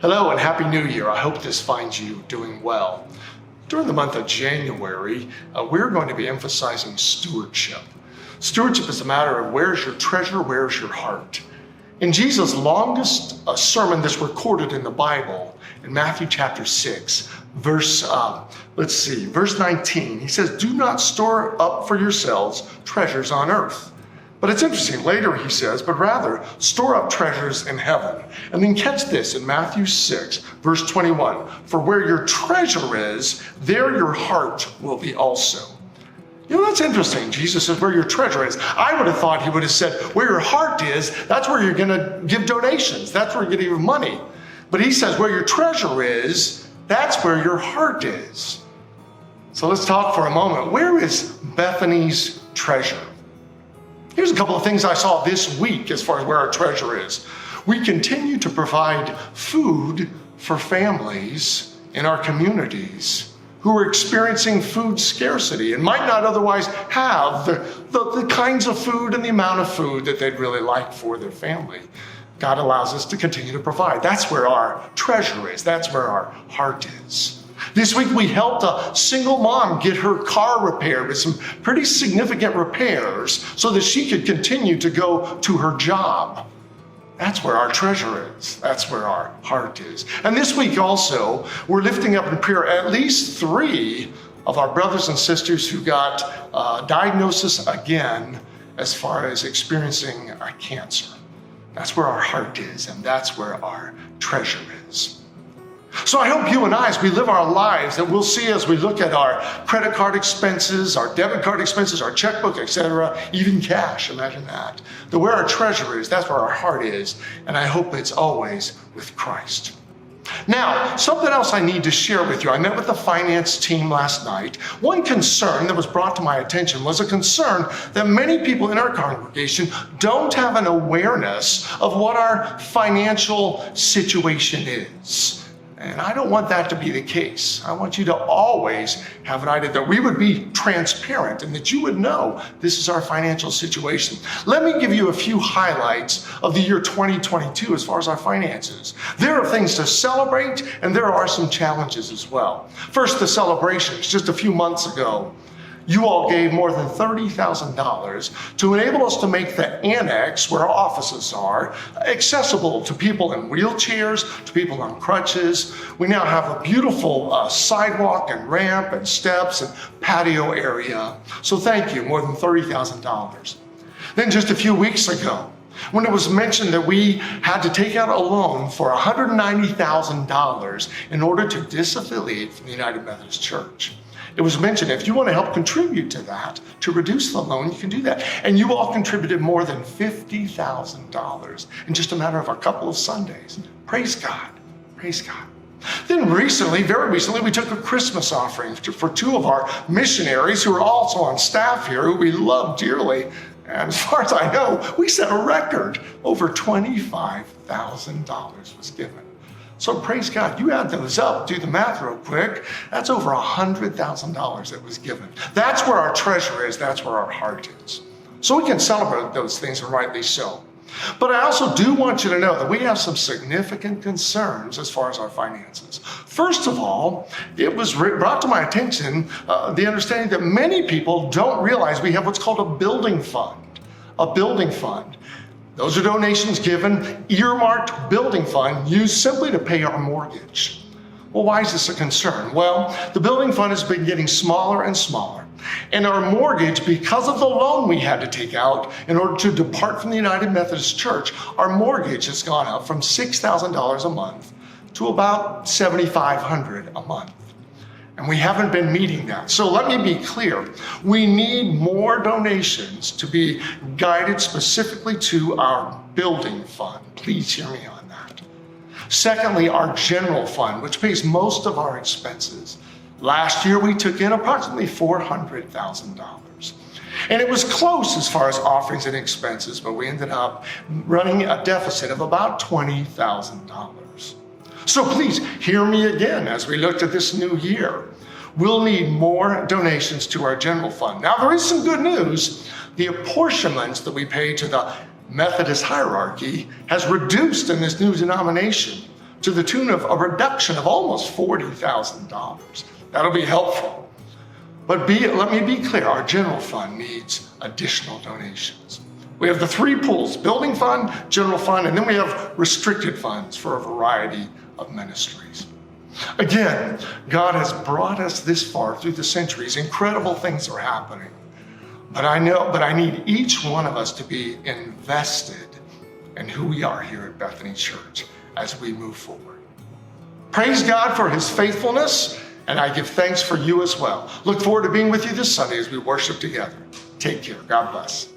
Hello and Happy New Year. I hope this finds you doing well. During the month of January, we're going to be emphasizing stewardship. Stewardship is a matter of where's your treasure, where's your heart. In Jesus' longest sermon that's recorded in the Bible, in Matthew chapter 6, verse 19, he says, "Do not store up for yourselves treasures on earth." But it's interesting, later he says, "But rather store up treasures in heaven." And then catch this in Matthew 6, verse 21, "For where your treasure is, there your heart will be also." You know, that's interesting. Jesus says where your treasure is. I would have thought he would have said where your heart is, that's where you're going to give donations. That's where you're going to give money. But he says where your treasure is, that's where your heart is. So let's talk for a moment. Where is Bethany's treasure? Here's a couple of things I saw this week as far as where our treasure is. We continue to provide food for families in our communities who are experiencing food scarcity and might not otherwise have the kinds of food and the amount of food that they'd really like for their family. God allows us to continue to provide. That's where our treasure is. That's where our heart is. This week we helped a single mom get her car repaired with some pretty significant repairs so that she could continue to go to her job. That's where our treasure is. That's where our heart is. And this week also, we're lifting up in prayer at least 3 of our brothers and sisters who got diagnosis again as far as experiencing cancer. That's where our heart is, and that's where our treasure is. So I hope you and I, as we live our lives, that we'll see as we look at our credit card expenses, our debit card expenses, our checkbook, etc., even cash, imagine that where our treasure is, that's where our heart is, and I hope it's always with Christ. Now, something else I need to share with you. I met with the finance team last night. One concern that was brought to my attention was a concern that many people in our congregation don't have an awareness of what our financial situation is. And I don't want that to be the case. I want you to always have an idea that we would be transparent and that you would know this is our financial situation. Let me give you a few highlights of the year 2022 as far as our finances. There are things to celebrate and there are some challenges as well. First, the celebrations. Just a few months ago, you all gave more than $30,000 to enable us to make the annex, where our offices are, accessible to people in wheelchairs, to people on crutches. We now have a beautiful sidewalk and ramp and steps and patio area. So thank you, more than $30,000. Then just a few weeks ago, when it was mentioned that we had to take out a loan for $190,000 in order to disaffiliate from the United Methodist Church. It was mentioned if you want to help contribute to that, to reduce the loan, you can do that. And you all contributed more than $50,000 in just a matter of a couple of Sundays. Praise God. Praise God. Then very recently, we took a Christmas offering for 2 of our missionaries who are also on staff here, who we love dearly. And as far as I know, we set a record. Over $25,000 was given. So praise God, you add those up, do the math real quick, that's over $100,000 that was given. That's where our treasure is, that's where our heart is. So we can celebrate those things, and rightly so. But I also do want you to know that we have some significant concerns as far as our finances. First of all, it was brought to my attention the understanding that many people don't realize we have what's called a building fund. A building fund. Those are donations given, earmarked building fund, used simply to pay our mortgage. Well, why is this a concern? Well, the building fund has been getting smaller and smaller. And our mortgage, because of the loan we had to take out in order to depart from the United Methodist Church, our mortgage has gone up from $6,000 a month to about $7,500 a month. And we haven't been meeting that. So let me be clear. We need more donations to be guided specifically to our building fund. Please hear me on that. Secondly, our general fund, which pays most of our expenses. Last year, we took in approximately $400,000. And it was close as far as offerings and expenses, but we ended up running a deficit of about $20,000. So please hear me again as we looked at this new year. We'll need more donations to our general fund. Now, there is some good news. The apportionments that we pay to the Methodist hierarchy has reduced in this new denomination to the tune of a reduction of almost $40,000. That'll be helpful. But let me be clear, our general fund needs additional donations. We have the three pools: building fund, general fund, and then we have restricted funds for a variety of ministries. Again, God has brought us this far through the centuries. Incredible things are happening. But I need each one of us to be invested in who we are here at Bethany Church as we move forward. Praise God for his faithfulness, and I give thanks for you as well. Look forward to being with you this Sunday as we worship together. Take care. God bless.